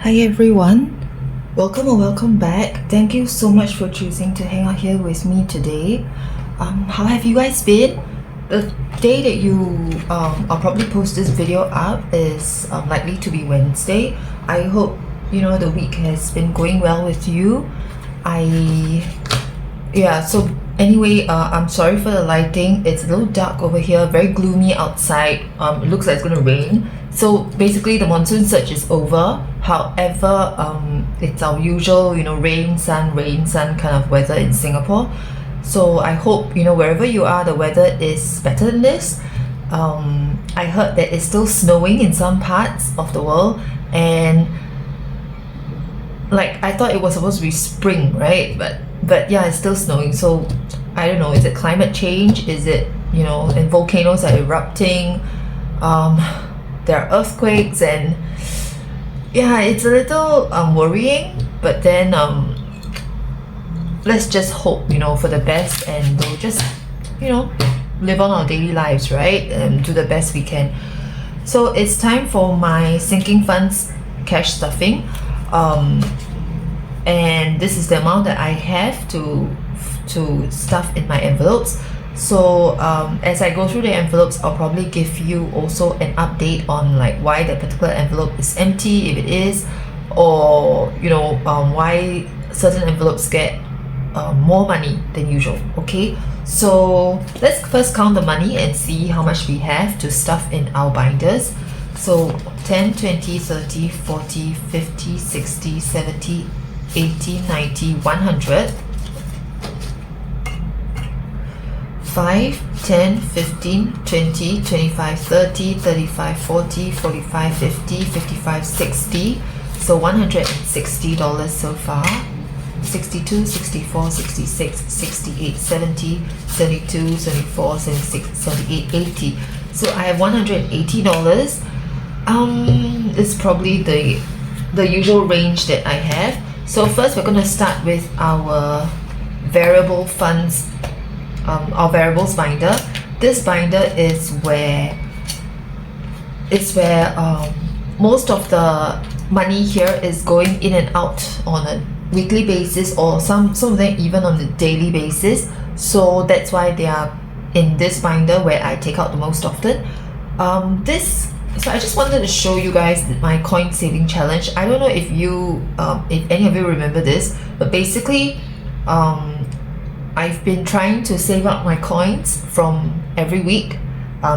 Hi everyone, welcome or welcome back. Thank you so much for choosing to hang out here with me today. How have you guys been? The day that I'll probably post this video up is likely to be Wednesday. I hope the week has been going well with you. So anyway, I'm sorry for the lighting. It's a little dark over here, very gloomy outside. It looks like it's gonna rain. So basically the monsoon surge is over. However, it's our usual, rain, sun kind of weather in Singapore. So I hope, wherever you are, the weather is better than this. I heard that it's still snowing in some parts of the world, and like I thought it was supposed to be spring, right? But yeah, it's still snowing. So I don't know, is it climate change? Is it, and volcanoes are erupting? There are earthquakes, and yeah, it's a little worrying. But then let's just hope for the best, and we'll just live on our daily lives, right? And do the best we can. So it's time for my sinking funds cash stuffing, and this is the amount that I have to stuff in my envelopes. So as I go through the envelopes, I'll probably give you also an update on like why the particular envelope is empty, if it is, or why certain envelopes get more money than usual. Okay, so let's first count the money and see how much we have to stuff in our binders. So 10, 20, 30, 40, 50, 60, 70, 80, 90, 100. 5, 10, 15, 20, 25, 30, 35, 40, 45, 50, 55, 60. So $160 so far. 62, 64, 66, 68, 70, 72, 74, 76, 78, 80. So I have $180. It's probably the usual range that I have. So first we're going to start with our variable funds, our variables binder. This binder is where most of the money here is going in and out on a weekly basis, or some of them even on a daily basis. So that's why they are in this binder where I take out the most often. So I just wanted to show you guys my coin saving challenge. I don't know if if any of you remember this, but basically I've been trying to save up my coins from every week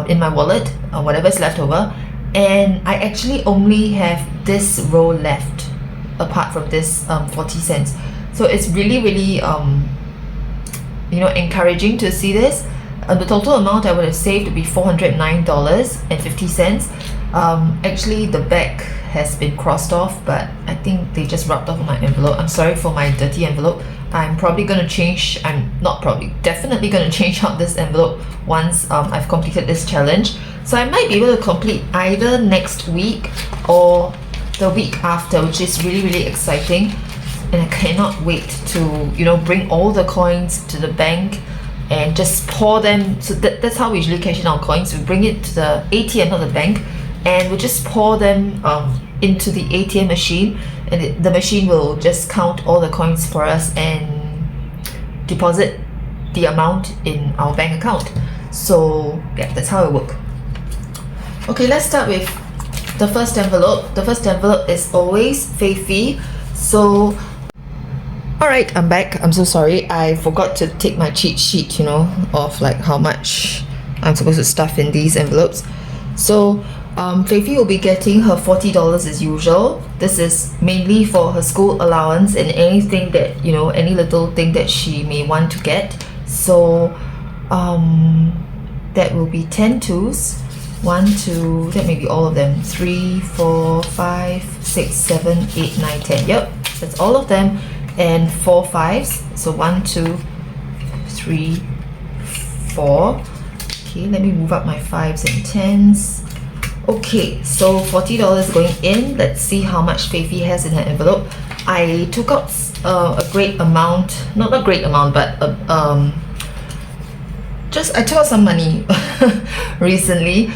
in my wallet, whatever's left over, and I actually only have this row left apart from this 40 cents. So it's really encouraging to see this. The total amount I would have saved would be $409.50. Actually the back has been crossed off, but I think they just rubbed off on my envelope. I'm sorry for my dirty envelope. I'm definitely going to change out this envelope once I've completed this challenge. So I might be able to complete either next week or the week after, which is really exciting. And I cannot wait to bring all the coins to the bank and just pour them. So that's how we usually cash in our coins. We bring it to the ATM, not the bank, and we just pour them into the ATM machine, and the machine will just count all the coins for us and deposit the amount in our bank account. So yeah, that's how it works. Okay, let's start with the first envelope. The first envelope is always Feifei. So alright, I'm back. I'm so sorry. I forgot to take my cheat sheet, of like how much I'm supposed to stuff in these envelopes. So Feifei will be getting her $40 as usual. This is mainly for her school allowance and anything that, any little thing that she may want to get. So that will be 10 twos. 1, 2, that may be all of them. 3, 4, 5, 6, 7, 8, 9, 10. Yep, that's all of them. And 4 fives. So 1, 2, 3, 4. Okay, let me move up my 5s and 10s. Okay, so $40 going in. Let's see how much Feifei has in her envelope. I took out a great amount, not a great amount, but I took out some money recently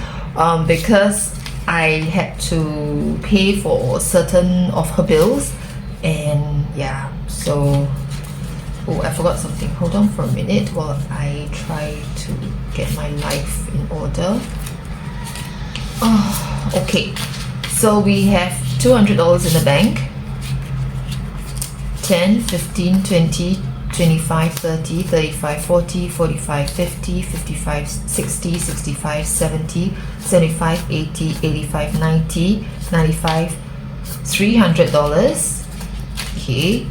because I had to pay for certain of her bills, and yeah, so oh, I forgot something. Hold on for a minute while I try to get my life in order. Oh, okay, so we have $200 in the bank. 10, 15, 20, 25, 30, 35, 40, 45, 50, 55, 60, 65, 70, 75, 80, 85, 90, 95, $300. Okay,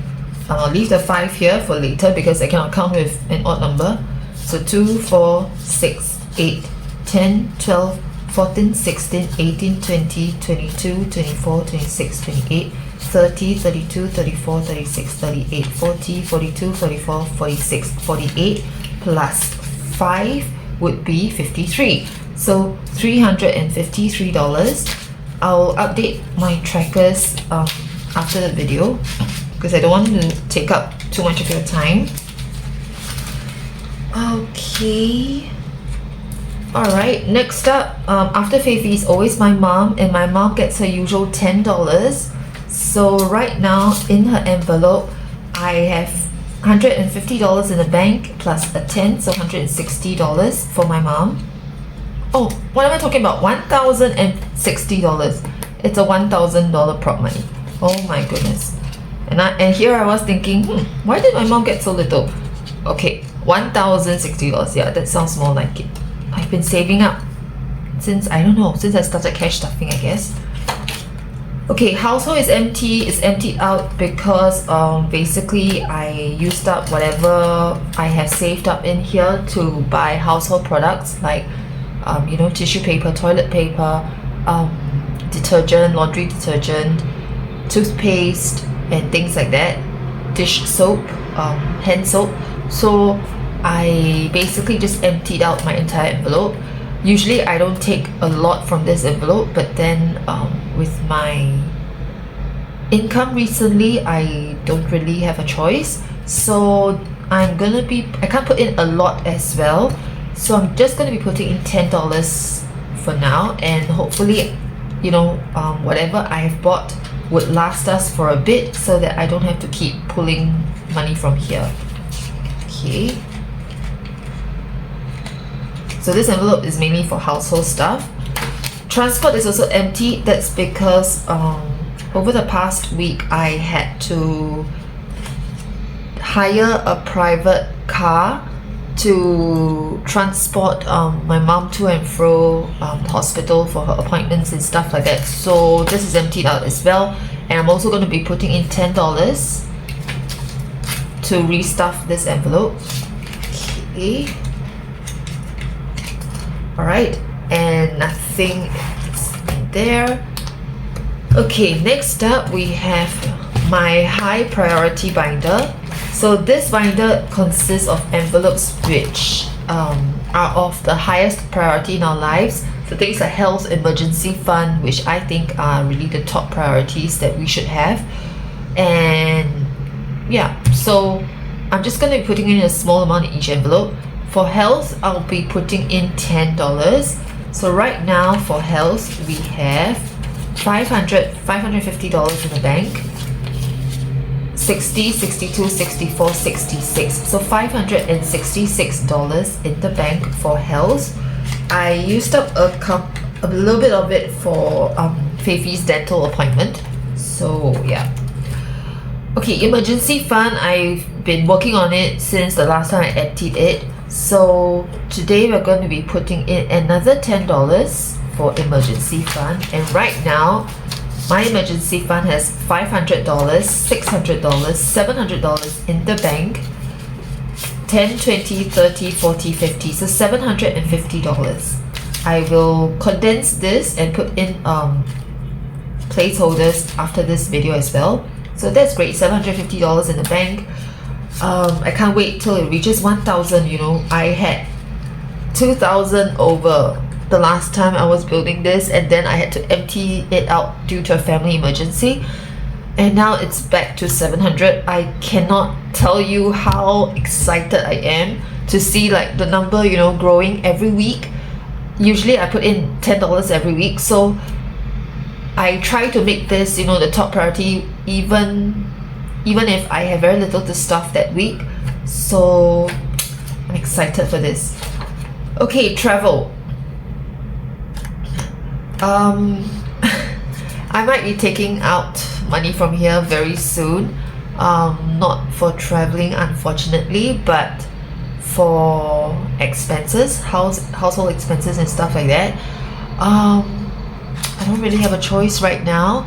I'll leave the 5 here for later because I cannot count with an odd number. So 2, 4, 6, 8, 10, 12, 14, 16, 18, 20, 22, 24, 26, 28, 30, 32, 34, 36, 38, 40, 42, 44, 46, 48 plus 5 would be 53. So $353. I'll update my trackers after the video because I don't want to take up too much of your time. Okay. Alright, next up, after Feifei is always my mom, and my mom gets her usual $10. So right now in her envelope, I have $150 in the bank plus a 10, so $160 for my mom. Oh, what am I talking about? $1,060. It's a $1,000 prop money. Oh my goodness. And here I was thinking, why did my mom get so little? Okay, $1,060. Yeah, that sounds more like it. I've been saving up since, I don't know, since I started cash stuffing, I guess. Okay, household is empty. It's emptied out because basically I used up whatever I have saved up in here to buy household products like you know, tissue paper, toilet paper, detergent, laundry detergent, toothpaste and things like that, dish soap, hand soap. So I basically just emptied out my entire envelope. Usually I don't take a lot from this envelope, but then with my income recently, I don't really have a choice. So I can't put in a lot as well. So I'm just going to be putting in $10 for now, and hopefully, you know, whatever I have bought would last us for a bit so that I don't have to keep pulling money from here. Okay. So this envelope is mainly for household stuff. Transport is also empty. That's because over the past week I had to hire a private car to transport my mom to and fro the hospital for her appointments and stuff like that. So this is emptied out as well. And I'm also going to be putting in $10 to restuff this envelope. Okay. Alright, and nothing is in there. Okay, next up we have my high priority binder. So this binder consists of envelopes which are of the highest priority in our lives. So things like health, emergency fund, which I think are really the top priorities that we should have. And yeah, so I'm just going to be putting in a small amount in each envelope. For health, I'll be putting in $10. So right now for health, we have $550 in the bank. 60, 62, 64, 66. So $566 in the bank for health. I used up a little bit of it for Feifei's dental appointment. So yeah. Okay, emergency fund, I've been working on it since the last time I emptied it. So today we're going to be putting in another $10 for emergency fund. And right now, my emergency fund has $500, $600, $700 in the bank. 10, 20, 30, 40, 50. So $750. I will condense this and put in placeholders after this video as well. So that's great, $750 in the bank. I can't wait till it reaches 1,000. You know, I had 2,000 over the last time I was building this, and then I had to empty it out due to a family emergency, and now it's back to 700. I cannot tell you how excited I am to see like the number, you know, growing every week. Usually I put in $10 every week, so I try to make this, the top priority, even if I have very little to stuff that week. So I'm excited for this. Okay, travel. I might be taking out money from here very soon. Not for traveling, unfortunately, but for expenses, household expenses and stuff like that. I don't really have a choice right now,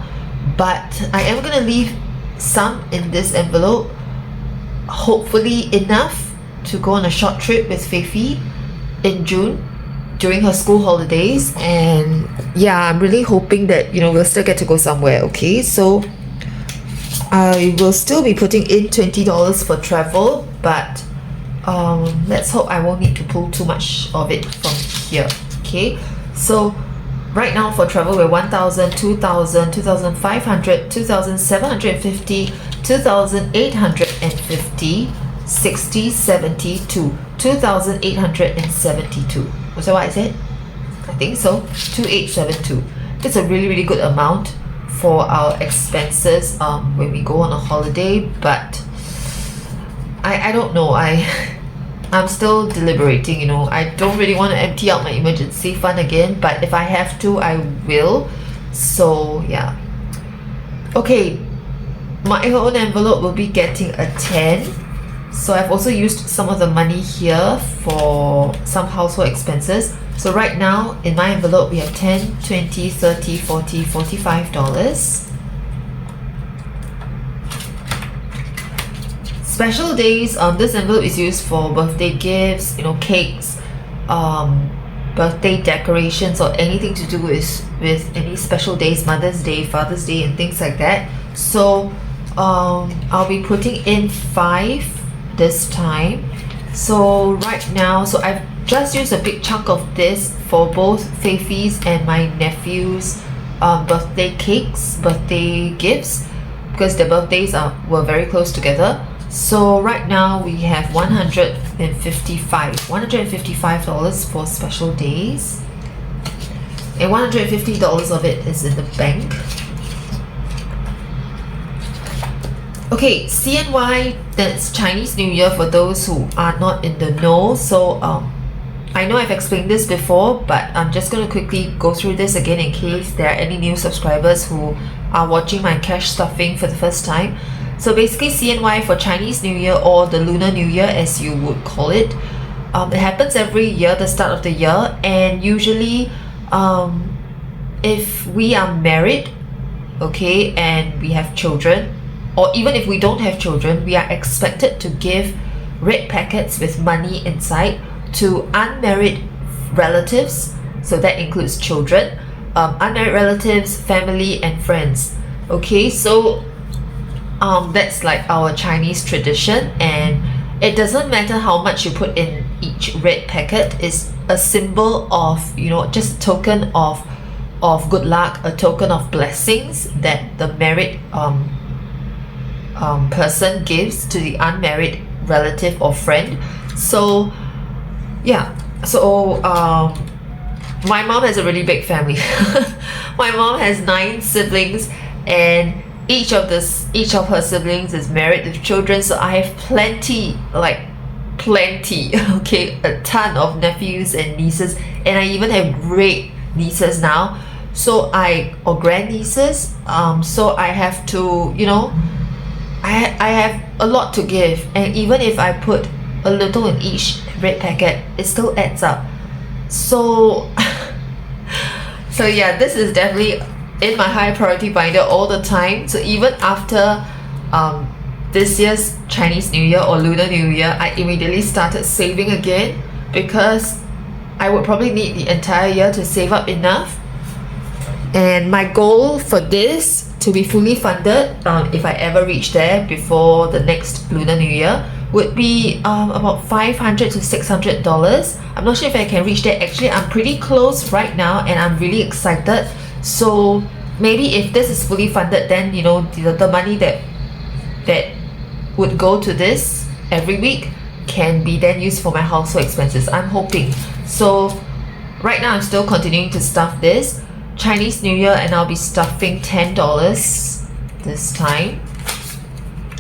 but I am gonna leave some in this envelope, hopefully enough to go on a short trip with Feifei in June during her school holidays. And yeah, I'm really hoping that we'll still get to go somewhere. Okay, so I will still be putting in $20 for travel, but let's hope I won't need to pull too much of it from here. Okay, so right now for travel we're 1,000, 2,000, 2,500, 2,750, 2,850, 60, 72, 2,872. Was that what I said? I think so. 2,872. That's a really good amount for our expenses when we go on a holiday, but I don't know. I'm still deliberating. I don't really want to empty out my emergency fund again, but if I have to, I will. So yeah. Okay, my own envelope will be getting a 10. So I've also used some of the money here for some household expenses. So right now in my envelope we have 10, 20, 30, 40, $45. Special days, this envelope is used for birthday gifts, cakes, birthday decorations, or anything to do with any special days, Mother's Day, Father's Day, and things like that. So I'll be putting in 5 this time. So right now, so I've just used a big chunk of this for both Feifei's and my nephew's birthday cakes, birthday gifts, because their birthdays were very close together. So right now we have $155 for special days, and $150 of it is in the bank. Okay, CNY, that's Chinese New Year for those who are not in the know. So I know I've explained this before, but I'm just going to quickly go through this again in case there are any new subscribers who are watching my cash stuffing for the first time. So basically CNY for Chinese New Year, or the Lunar New Year as you would call it, it happens every year, the start of the year, and usually if we are married, okay, and we have children, or even if we don't have children, we are expected to give red packets with money inside to unmarried relatives. So that includes children, unmarried relatives, family, and friends. Okay, so that's like our Chinese tradition, and it doesn't matter how much you put in each red packet. It's a symbol of, just a token of good luck, a token of blessings that the married person gives to the unmarried relative or friend. So yeah, so my mom has a really big family. My mom has 9 siblings, and each of her siblings is married with children. So I have plenty, okay, a ton of nephews and nieces, and I even have great nieces now. So or grandnieces. So I have to, I have a lot to give, and even if I put a little in each red packet, it still adds up. So so yeah, this is definitely in my high priority binder all the time. So even after this year's Chinese New Year or Lunar New Year, I immediately started saving again, because I would probably need the entire year to save up enough. And my goal for this to be fully funded, if I ever reach there before the next Lunar New Year, would be about $500 to $600. I'm not sure if I can reach that. Actually, I'm pretty close right now, and I'm really excited. So maybe if this is fully funded, then the money that would go to this every week can be then used for my household expenses. I'm hoping. So right now I'm still continuing to stuff this Chinese New Year, and I'll be stuffing $10 this time.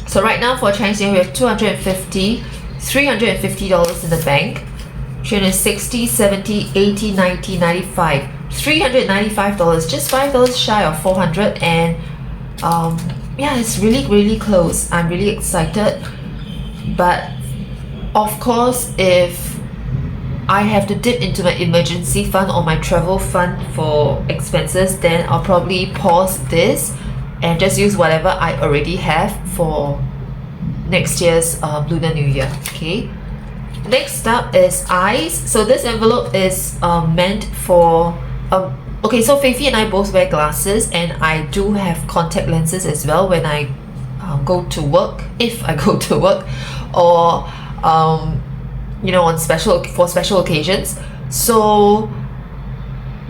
So right now for Chinese New Year, we have $250, $350 in the bank, 360, 70, 80, 90, 95, $395, just $5 shy of 400, and yeah, it's really close. I'm really excited, but of course, if I have to dip into my emergency fund or my travel fund for expenses, then I'll probably pause this and just use whatever I already have for next year's Lunar New Year. Okay. Next up is eyes. So this envelope is meant for okay, so Feifei and I both wear glasses, and I do have contact lenses as well when I go to work, if I go to work, or you know, for special occasions. So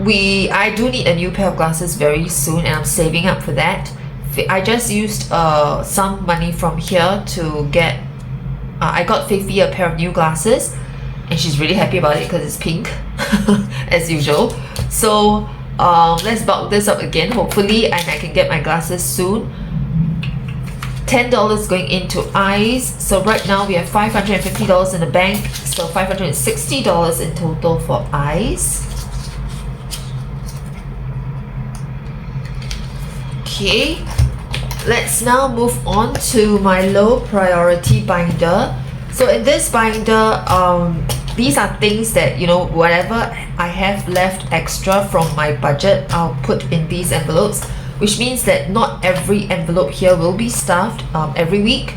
I do need a new pair of glasses very soon, and I'm saving up for that. I just used some money from here to get I got Feifei a pair of new glasses, and she's really happy about it because it's pink as usual. So let's bulk this up again, hopefully, and I can get my glasses soon. $10 going into eyes. So right now we have $550 in the bank, so $560 in total for eyes. Okay, let's now move on to my low priority binder. So in this binder, these are things that, you know, whatever I have left extra from my budget, I'll put in these envelopes, which means that not every envelope here will be stuffed every week.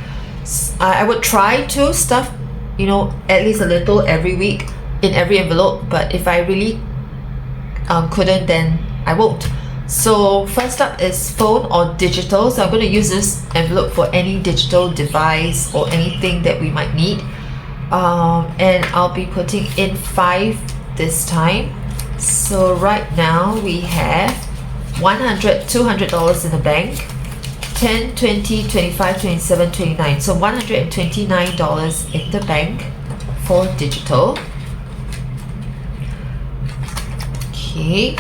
I would try to stuff, you know, at least a little every week in every envelope, but if I really couldn't, then I won't. So first up is phone or digital. So I'm going to use this envelope for any digital device or anything that we might need. And I'll be putting in 5 this time. So right now we have $100, $200 in the bank, 10, 20, 25, 27, 29. So $129 in the bank for digital. Okay.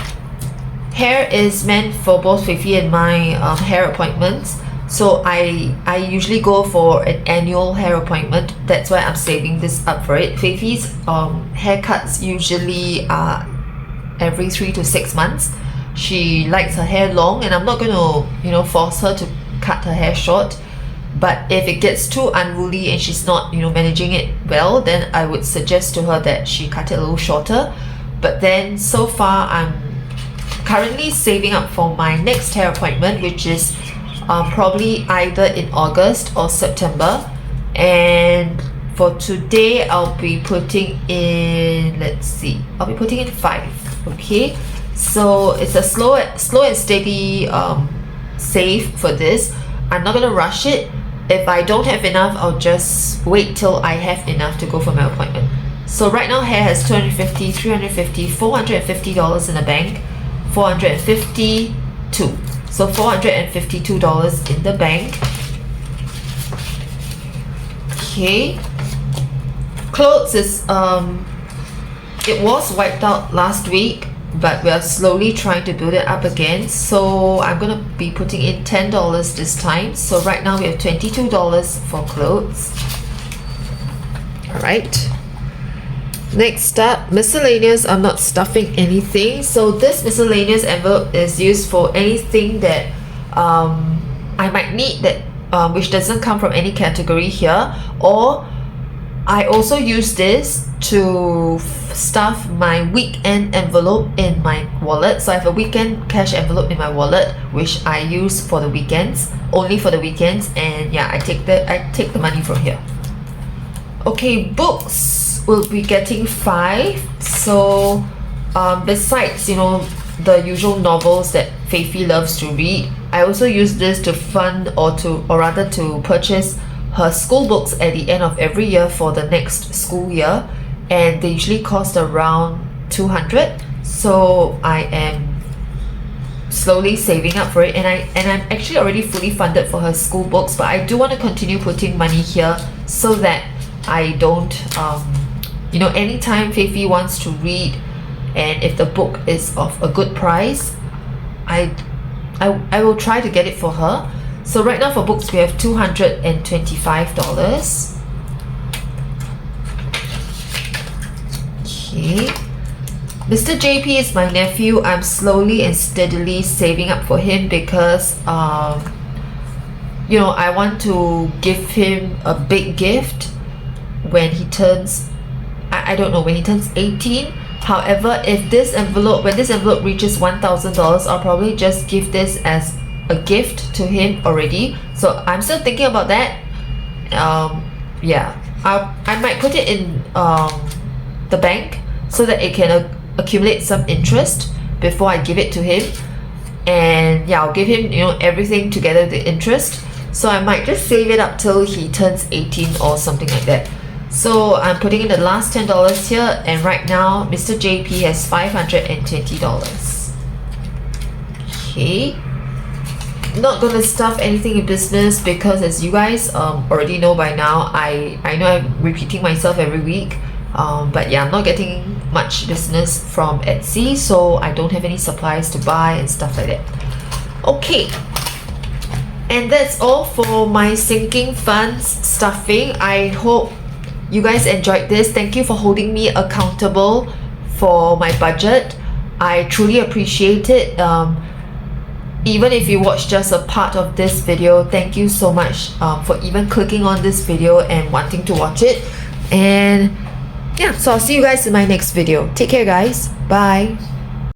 Hair is meant for both Feifei and my hair appointments. So I usually go for an annual hair appointment. That's why I'm saving this up for it. Feifei's haircuts usually are every 3 to 6 months. She likes her hair long, and I'm not going to, you know, force her to cut her hair short. But if it gets too unruly and she's not, you know, managing it well, then I would suggest to her that she cut it a little shorter. But then so far I'm currently saving up for my next hair appointment, which is probably either in August or September. And for today I'll be putting in, let's see, I'll be putting in 5. Okay, so it's a slow and steady save for this. I'm not gonna rush it. If I don't have enough, I'll just wait till I have enough to go for my appointment. So right now hair has $250, $350, $450 in the bank, 452. So $452 in the bank. Okay. Clothes is it was wiped out last week, but we are slowly trying to build it up again. So I'm gonna be putting in $10 this time. So right now we have $22 for clothes. Alright. Next up, miscellaneous. I'm not stuffing anything. So this miscellaneous envelope is used for anything that I might need that which doesn't come from any category here. Or I also use this to stuff my weekend envelope in my wallet. So I have a weekend cash envelope in my wallet, which I use for the weekends, only for the weekends. And yeah, I take the money from here. Okay, books will be getting 5. So besides, you know, the usual novels that Feifei loves to read, I also use this to fund or rather to purchase her school books at the end of every year for the next school year, and they usually cost around $200. So I am slowly saving up for it, and I'm actually already fully funded for her school books, but I do want to continue putting money here so that I don't you know, anytime Feifei wants to read, and if the book is of a good price, I will try to get it for her. So right now for books we have $225. Okay. Mr. JP is my nephew. I'm slowly and steadily saving up for him because you know, I want to give him a big gift when he turns, I don't know, when he turns 18. However, if this envelope, when this envelope reaches $1,000, I'll probably just give this as a gift to him already. So I'm still thinking about that. Yeah, I might put it in the bank so that it can accumulate some interest before I give it to him. And yeah, I'll give him, you know, everything together with the interest. So I might just save it up till he turns 18 or something like that. So I'm putting in the last $10 here, and right now Mr. JP has $520. Okay. Not gonna stuff anything in business because, as you guys already know by now, I know I'm repeating myself every week. But yeah, I'm not getting much business from Etsy, so I don't have any supplies to buy and stuff like that. Okay. And that's all for my sinking funds stuffing. I hope you guys enjoyed this. Thank you for holding me accountable for my budget. I truly appreciate it. Even if you watched just a part of this video, thank you so much for even clicking on this video and wanting to watch it. And yeah, so I'll see you guys in my next video. Take care, guys. Bye.